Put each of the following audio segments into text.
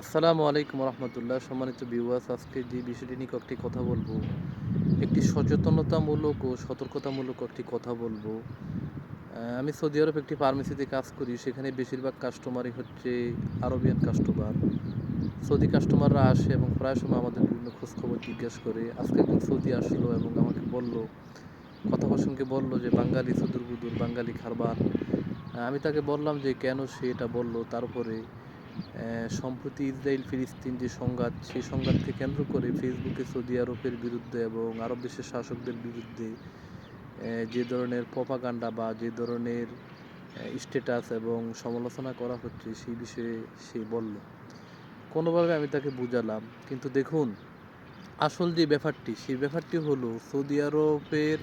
আসসালামু আলাইকুম রহমতুল্লাহ। সম্মানিত ভিউয়ার্স, আজকে যে বিষয়টি নিয়ে কয়েকটি কথা বলবো, একটি সচেতনতামূলক ও সতর্কতামূলক একটি কথা বলবো। আমি সৌদি আরব একটি ফার্মেসিতে কাজ করি। সেখানে বেশিরভাগ কাস্টমারই হচ্ছে আরবিয়ান কাস্টমার। সৌদি কাস্টমাররা আসে এবং প্রায় সময় আমাদের বিভিন্ন খোঁজখবর জিজ্ঞাসা করে। আজকে একজন সৌদি আসলো এবং আমাকে বলল, কথা প্রসঙ্গে বলল যে বাঙালি সুদূর বুদুর, বাঙালি খারবান। আমি তাকে বললাম যে কেন সে এটা বলল। তারপরে সম্প্রতি ইসরায়েল ফিলিস্তিন যে সংঘাত, সেই সংঘাতকে কেন্দ্র করে ফেসবুকে সৌদি আরবের বিরুদ্ধে এবং আরব দেশের শাসকদের বিরুদ্ধে যে ধরনের প্রপাগান্ডা বা যে ধরনের স্ট্যাটাস এবং সমালোচনা করা হচ্ছে, সেই বিষয়ে সে বলল। কোনোভাবে আমি তাকে বুঝালাম, কিন্তু দেখুন, আসল যে ব্যাপারটি, সেই ব্যাপারটি হলো সৌদি আরবের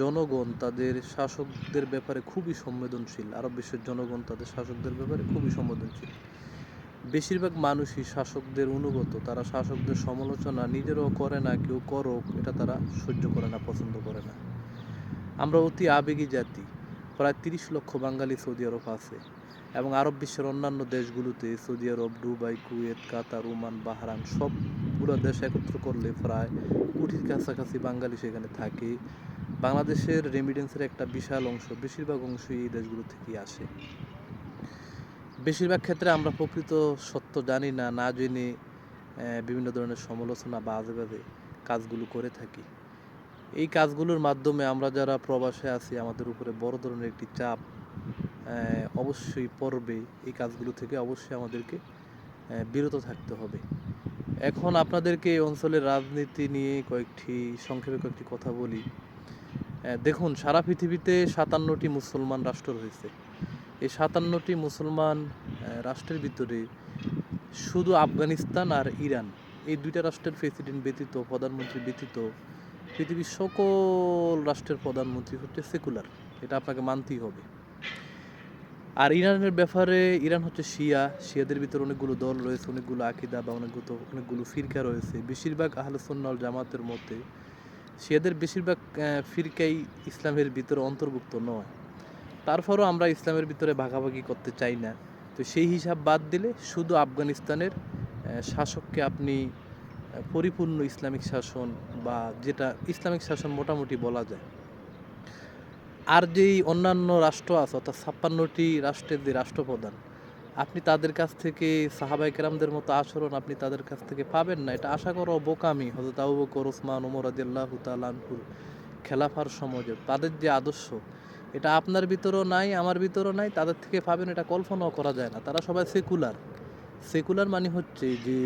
জনগণ তাদের শাসকদের ব্যাপারে খুবই সংবেদনশীল। আরব বিশ্বের জনগণ তাদের শাসকদের ব্যাপারে খুবই সংবেদনশীল। বেশিরভাগ মানুষই শাসকদের অনুগত। তারা শাসকদের সমালোচনা নিজেরাও করে না, কেউ করুক এটা তারা সহ্য করে না, পছন্দ করে না। আমরা অতি আবেগী জাতি। প্রায় ৩০ লক্ষ বাঙালি সৌদি আরব আছে এবং আরব বিশ্বের অন্যান্য দেশগুলোতে সৌদি আরব, দুবাই, কুয়েত, কাতার, ওমান, বাহরাইন সবগুলো দেশ একত্র করলে প্রায় কোটির কাছাকাছি বাঙালি সেখানে থাকে। বাংলাদেশের রেমিটেন্সের একটা বিশাল অংশ, বেশিরভাগ অংশই এই দেশগুলো থেকেই আসে। বেশিরভাগ ক্ষেত্রে আমরা প্রকৃত সত্য জানি না, না জেনে বিভিন্ন ধরনের সমালোচনা বা আজেবাজে কাজগুলো করে থাকি। এই কাজগুলোর মাধ্যমে আমরা যারা প্রবাসে আছি, আমাদের উপরে বড় ধরনের একটি চাপ অবশ্যই পড়বে। এই কাজগুলো থেকে অবশ্যই আমাদেরকে বিরত থাকতে হবে। এখন আপনাদেরকে এই অঞ্চলের রাজনীতি নিয়ে সংক্ষেপে কয়েকটি কথা বলি। দেখুন, সারা পৃথিবীতে ৫৭টি মুসলমান রাষ্ট্র রয়েছে। এই ৫৭টি মুসলমান রাষ্ট্রের ভিতরে শুধু আফগানিস্তান আর ইরান, এই দুইটা রাষ্ট্রের প্রেসিডেন্ট ব্যতীত, প্রধানমন্ত্রী ব্যতীত, পৃথিবীর সকল রাষ্ট্রের প্রধানমন্ত্রী হচ্ছে সেকুলার। এটা আপনাকে মানতেই হবে। আর ইরানের ব্যাপারে, ইরান হচ্ছে শিয়াদের ভিতরে অনেকগুলো দল রয়েছে, অনেকগুলো আকিদা বা অনেকগুলো ফিরকা রয়েছে। বেশিরভাগ আহলে সুন্নাহ ওয়াল জামাতের মতে শিয়াদের বেশিরভাগ ফিরকাই ইসলামের ভিতরে অন্তর্ভুক্ত নয়। তারপরও আমরা ইসলামের ভিতরে ভাগাভাগি করতে চাই না। তো সেই হিসাব বাদ দিলে শুধু আফগানিস্তানের শাসককে আপনি পরিপূর্ণ ইসলামিক শাসন, বা যেটা ইসলামিক শাসন মোটামুটি বলা যায়। আর যেই অন্যান্য রাষ্ট্র আছে, অর্থাৎ ৫৬টি রাষ্ট্রের যে রাষ্ট্রপ্রধান, আপনি তাদের কাছ থেকে সাহাবায়ে কেরামদের মতো আচরণ আপনি তাদের কাছ থেকে পাবেন না। এটা আশা করা বোকামি। হযরত আবু বকর, ওসমান, ওমর রাদিয়াল্লাহু তাআলা আনহুর খেলাফার সমাজে তাদের যে আদর্শ, এটা আপনার ভিতরেও নাই, আমার ভিতরেও নাই, তাদের থেকে পাবেন এটা কল্পনাও করা যায় না। তারা সবাই সেকুলার। সেকুলার মানে হচ্ছে যে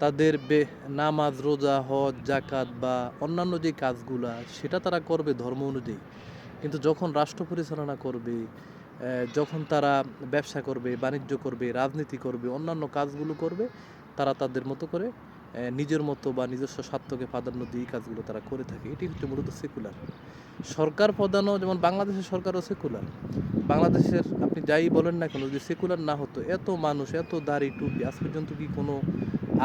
তাদের নামাজ, রোজা, হজ, জাকাত বা অন্যান্য যে কাজগুলা, সেটা তারা করবে ধর্ম অনুযায়ী। কিন্তু যখন রাষ্ট্র পরিচালনা করবে, যখন তারা ব্যবসা করবে, বাণিজ্য করবে, রাজনীতি করবে, অন্যান্য কাজগুলো করবে, তারা তাদের মতো করে নিজের মতো বা নিজস্ব স্বার্থকে প্রাধান্য দিয়ে কাজগুলো তারা করে থাকে। এটি হচ্ছে মূলত সেকুলার। সরকার প্রধানও, যেমন বাংলাদেশের সরকারও সেকুলার। বাংলাদেশের আপনি যাই বলেন না কেন, যদি সেকুলার না হতো, এত মানুষ, এত দাড়ি টুপি, আজ পর্যন্ত কি কোনো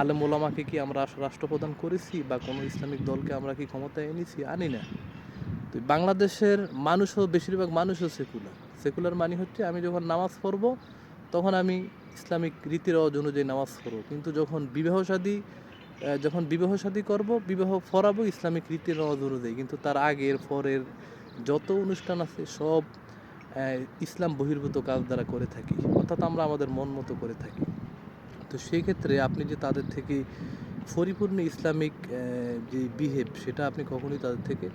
আলেম ওলামাকে কি আমরা রাষ্ট্রপ্রধান করেছি, বা কোনো ইসলামিক দলকে আমরা কি ক্ষমতায় এনেছি? আনি না। তো বাংলাদেশের মানুষও, বেশিরভাগ মানুষও সেকুলার। সেকুলার মানে হচ্ছে আমি যখন নামাজ পড়ব, তখন আমি ইসলামিক রীতি রেওয়াজ অনুযায়ী নামাজ পড়ব। কিন্তু যখন বিবাহ শাদী করব, বিবাহ পড়াবো ইসলামিক রীতি রেওয়াজ অনুযায়ী। কিন্তু তার আগের পরের যত অনুষ্ঠান আছে সব ইসলাম বহির্ভূত কাজ দ্বারা করে থাকি, অর্থাৎ আমরা আমাদের মন মতো করে থাকি। তো সেই ক্ষেত্রে আপনি যে তাদের থেকে পরিপূর্ণ ইসলামিক যে বিহেভ, সেটা আপনি কখনোই তাদের থেকে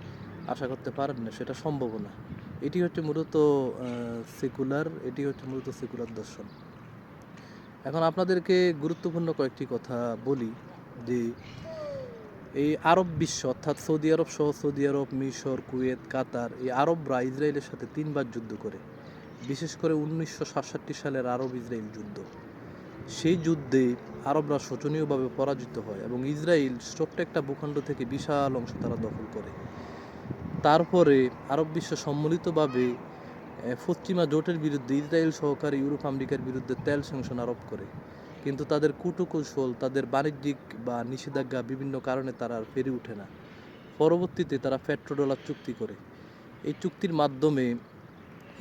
আশা করতে পারেন না, সেটা সম্ভব না। এটি হচ্ছে মূলত সেকুলার দর্শন। এখন আপনাদেরকে গুরুত্বপূর্ণ কয়েকটি কথা বলি যে এই আরব বিশ্ব, অর্থাৎ সৌদি আরব সহ সৌদি আরব, মিশর, কুয়েত, কাতার, এই আরবরা ইসরায়েলের সাথে ৩ বার যুদ্ধ করে। বিশেষ করে ১৯৬৭ সালের আরব ইসরায়েল যুদ্ধ। সেই যুদ্ধে আরবরা শোচনীয়ভাবে পরাজিত হয় এবং ইসরায়েল ছোট্ট একটা ভূখণ্ড থেকে বিশাল অংশ তারা দখল করে। তারপরে আরব বিশ্ব সম্মিলিতভাবে পশ্চিমা জোটের বিরুদ্ধে, ইসরায়েল সহকারে ইউরোপ আমেরিকার বিরুদ্ধে তেল স্যাংশন আরোপ করে। কিন্তু তাদের কূটকৌশল, তাদের বাণিজ্যিক বা নিষেধাজ্ঞা বিভিন্ন কারণে তারা আর পেরে ওঠে না। পরবর্তীতে তারা পেট্রোডলার চুক্তি করে। এই চুক্তির মাধ্যমে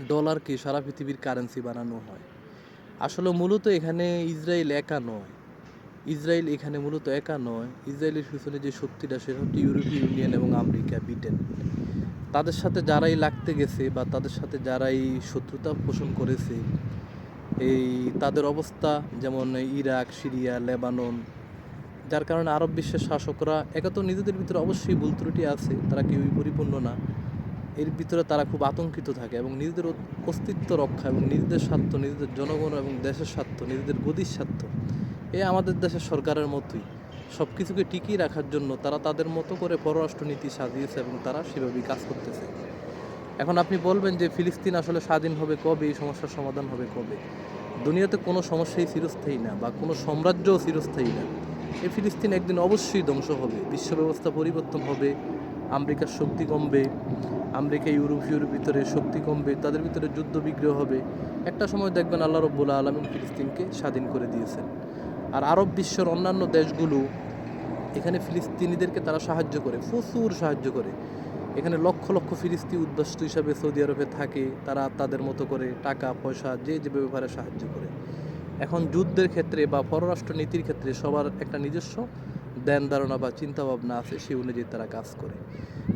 ডলারকে সারা পৃথিবীর কারেন্সি বানানো হয়। আসলে মূলত এখানে ইসরায়েল একা নয়, ইসরায়েল এখানে মূলত একা নয়, ইসরায়েলের পিছনে যে শক্তিটা সেটা হচ্ছে ইউরোপীয় ইউনিয়ন এবং আমেরিকা, ব্রিটেন। তাদের সাথে যারাই লাগতে গেছে বা তাদের সাথে যারাই শত্রুতা পোষণ করেছে, এই তাদের অবস্থা যেমন ইরাক, সিরিয়া, লেবানন, যার কারণে আরব বিশ্বের শাসকরা একা তো নিজেদের ভিতরে অবশ্যই ভুল ত্রুটি আছে, তারা কেউই পরিপূর্ণ না। এর ভিতরে তারা খুব আতঙ্কিত থাকে এবং নিজেদের অস্তিত্ব রক্ষা এবং নিজেদের স্বার্থ, নিজেদের জনগণ এবং দেশের স্বার্থ, নিজেদের গদির স্বার্থ, আমাদের দেশের সরকারের মতোই সব কিছুকে টিকিয়ে রাখার জন্য তারা তাদের মতো করে পররাষ্ট্রনীতি সাজিয়েছে এবং তারা সেভাবেই কাজ করতেছে। এখন আপনি বলবেন যে ফিলিস্তিন আসলে স্বাধীন হবে কবে, এই সমস্যার সমাধান হবে কবে? দুনিয়াতে কোনো সমস্যাই চিরস্থায়ী না বা কোনো সাম্রাজ্যও চিরস্থায়ী না। এই ফিলিস্তিন একদিন অবশ্যই ধ্বংস হবে, বিশ্ব ব্যবস্থা পরিবর্তন হবে, আমেরিকার শক্তি কমবে, আমেরিকা ইউরোপীয়র ভিতরে শক্তি কমবে, তাদের ভিতরে যুদ্ধ বিগ্রহ হবে। একটা সময় দেখবেন আল্লাহ রব্বুল আলামিন ফিলিস্তিনকে স্বাধীন করে দিয়েছেন। আর আরব বিশ্বের অন্যান্য দেশগুলো এখানে ফিলিস্তিনিদেরকে তারা সাহায্য করে, প্রচুর সাহায্য করে। এখানে লক্ষ লক্ষ ফিলিস্তিনি উদ্বাস্তু হিসাবে সৌদি আরবে থাকে, তারা তাদের মতো করে টাকা পয়সা যে যে ব্যাপারে সাহায্য করে। এখন যুদ্ধের ক্ষেত্রে বা পররাষ্ট্র নীতির ক্ষেত্রে সবার একটা নিজস্ব ধ্যান ধারণা বা চিন্তাভাবনা আছে, সেই অনুযায়ী তারা কাজ করে।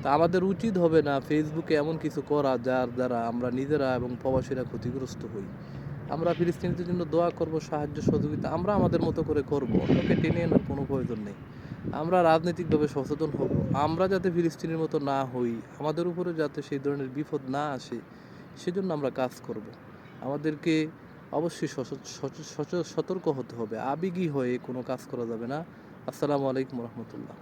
তা আমাদের উচিত হবে না ফেসবুকে এমন কিছু করা যার দ্বারা আমরা নিজেরা এবং প্রবাসীরা ক্ষতিগ্রস্ত হই। আমরা ফিলিস্তিনিদের জন্য দোয়া করব, সাহায্য সহযোগিতা আমরা আমাদের মতো করে করব, অন্যকে টেনে আনার কোনো প্রয়োজন নেই। আমরা রাজনৈতিকভাবে সচেতন হব, আমরা যাতে ফিলিস্তিনের মতো না হই, আমাদের উপরে যাতে সেই ধরনের বিপদ না আসে, সেজন্য আমরা কাজ করব। আমাদেরকে অবশ্যই সতর্ক হতে হবে, আবেগী হয়ে কোনো কাজ করা যাবে না। আসসালামু আলাইকুম রহমতুল্লাহ।